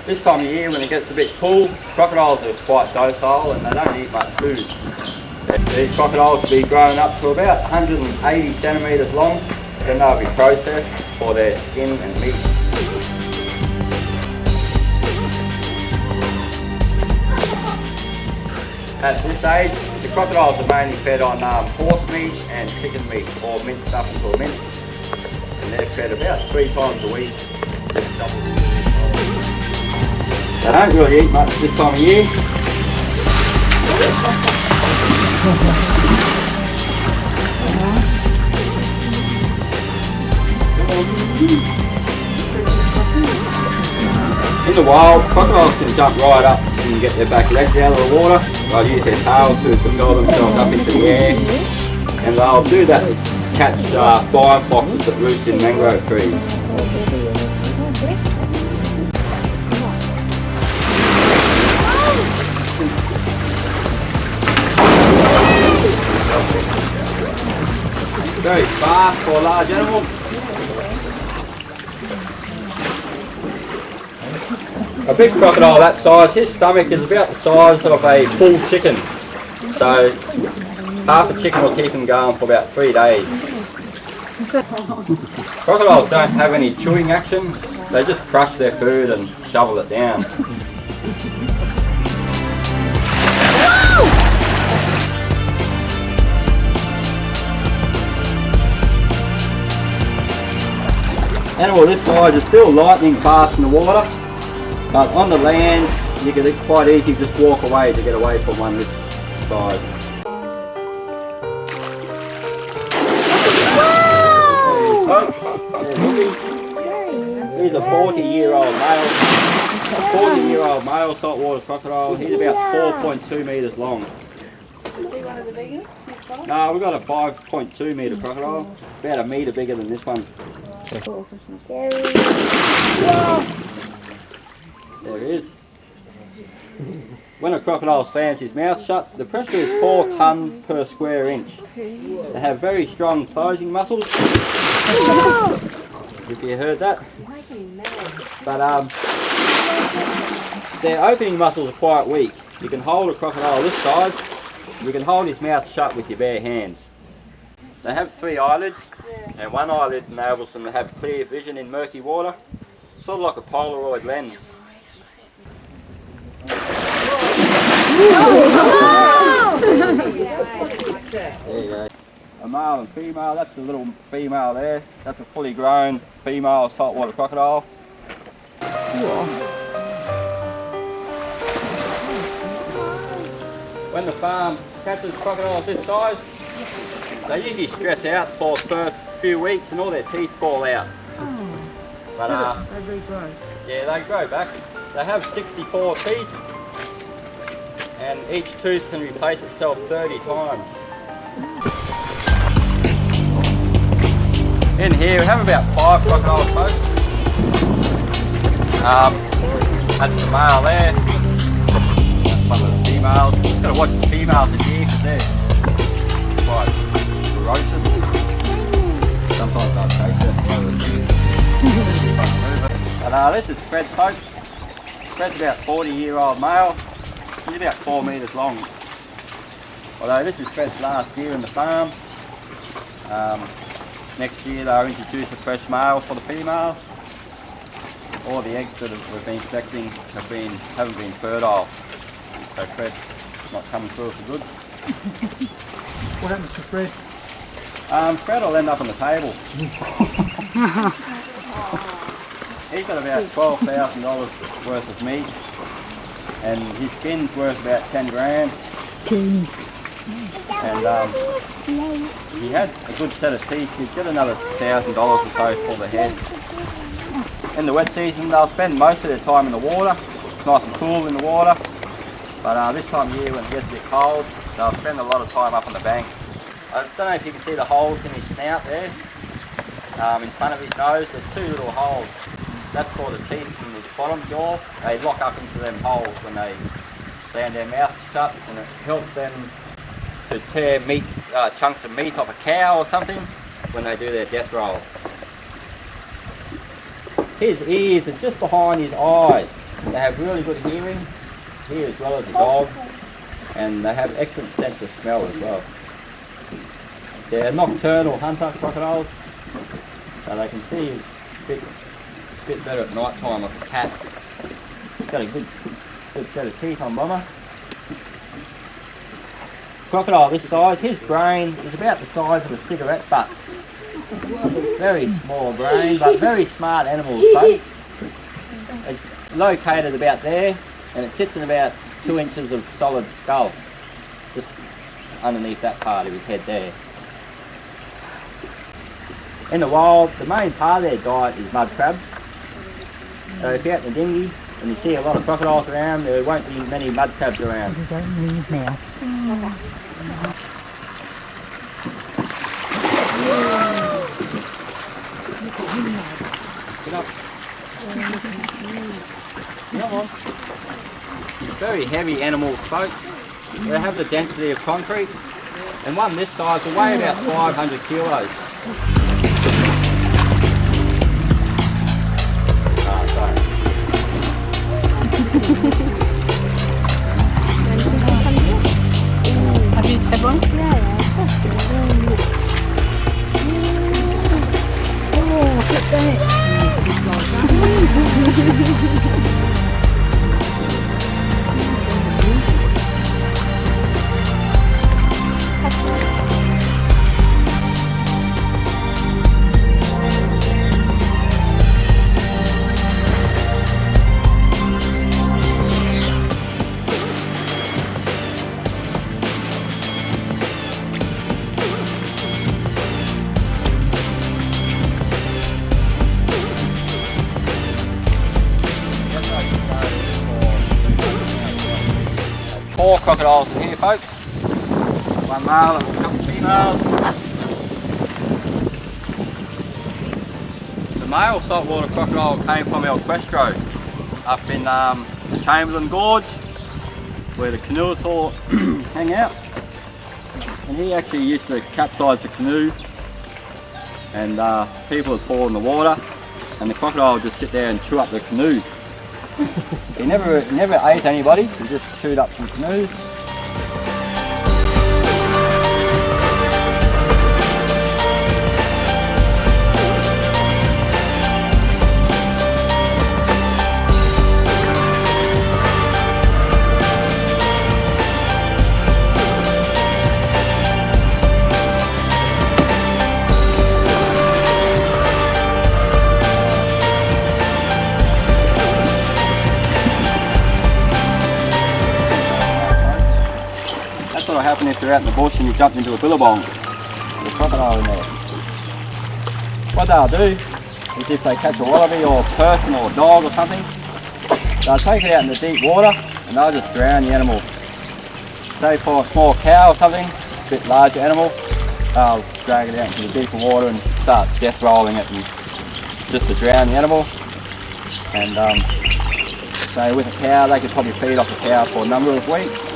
This time of year when it gets a bit cool, crocodiles are quite docile and they don't eat much food. These crocodiles will be growing up to about 180 centimetres long, then they'll be processed for their skin and meat. At this stage, the crocodiles are mainly fed on horse meat and chicken meat, or minced up into a mince, and they're fed about 3 times a week. They don't really eat much this time of year. In the wild, crocodiles can jump right up and get their back legs out of the water. They'll use their tails to propel themselves up into the air, and they'll do that to catch flying foxes that roost in mangrove trees. Very fast for a large animal. A big crocodile that size, his stomach is about the size of a full chicken. So half a chicken will keep him going for about 3 days. Crocodiles don't have any chewing action, they just crush their food and shovel it down. Animal this size is still lightning fast in the water, but on the land you can quite easily just walk away to get away from one this size. He's a 40-year-old male. A 40-year-old male saltwater crocodile. He's about 4.2 metres long. Is he one of the biggest? No, we've got a 5.2 metre crocodile. About a metre bigger than this one. There he is. When a crocodile slams his mouth shut, the pressure is 4 tonnes per square inch. They have very strong closing muscles. If you heard that. But their opening muscles are quite weak. You can hold a crocodile this size, you can hold his mouth shut with your bare hands. They have 3 eyelids, and one eyelid enables them to have clear vision in murky water, sort of like a Polaroid lens. There you go. A male and female, that's the little female there. That's a fully grown female saltwater crocodile. When the farm catches crocodiles this size, they usually stress out for the first few weeks and all their teeth fall out. But They regrow. yeah, they grow back. They have 64 teeth, and each tooth can replace itself 30 times. In here we have about 5 crocodile folks. That's the male there. That's one of the females. Just got to watch the females in here because they're quite ferocious. Sometimes they'll chase it. But this is Fred folks. Fred's about 40-year-old male. He's about 4 metres long. Although this is Fred's last year in the farm. Next year they'll introduce a fresh male for the females. All the eggs that we've been collecting haven't been fertile. So Fred's not coming through for good. What happens to Fred? Fred will end up on the table. He's got about $12,000 worth of meat, and his skin's worth about 10 grand. And he had a good set of teeth. He'd get another $1,000 or so for the head. In the wet season, they'll spend most of their time in the water. It's nice and cool in the water. But this time of year, when it gets a bit cold, they'll spend a lot of time up on the bank. I don't know if you can see the holes in his snout there. In front of his nose, there's 2 little holes. That's for the teeth in his bottom jaw. They lock up into them holes when they slam their mouth shut, and it helps them to tear chunks of meat off a cow or something when they do their death roll. His ears are just behind his eyes. They have really good hearing here as well as the dog, and they have excellent sense of smell as well. They're nocturnal hunter crocodiles, so they can see a bit better at night time like a cat. It's got a good set of teeth on Bomber. Crocodile this size, his brain is about the size of a cigarette butt. Very small brain, but very smart animals, folks. It's located about there, and it sits in about 2 inches of solid skull, just underneath that part of his head there. In the wild, the main part of their diet is mud crabs. So if you're out in the dinghy and you see a lot of crocodiles around, there won't be many mud crabs around. He's opening his mouth. Get up. Come on. Very heavy animals, folks. They have the density of concrete, and one this size will weigh about 500 kilos. Sorry. Have you had one? Oh, look at that. Four crocodiles in here, folks. One male and a couple of females. The male saltwater crocodile came from El Questro up in the Chamberlain Gorge, where the canoeists all hang out. And he actually used to capsize the canoe, and people would fall in the water, and the crocodile would just sit there and chew up the canoe. He never ate anybody, he just chewed up some canoes. That's what will happen if you're out in the bush and you jump into a billabong. There's a crocodile in there. What they'll do is if they catch a wallaby or a person or a dog or something, they'll take it out in the deep water and they'll just drown the animal. Say for a small cow or something, a bit larger animal, they'll drag it out into the deeper water and start death rolling it, and just to drown the animal. And so with a cow, they could probably feed off a cow for a number of weeks.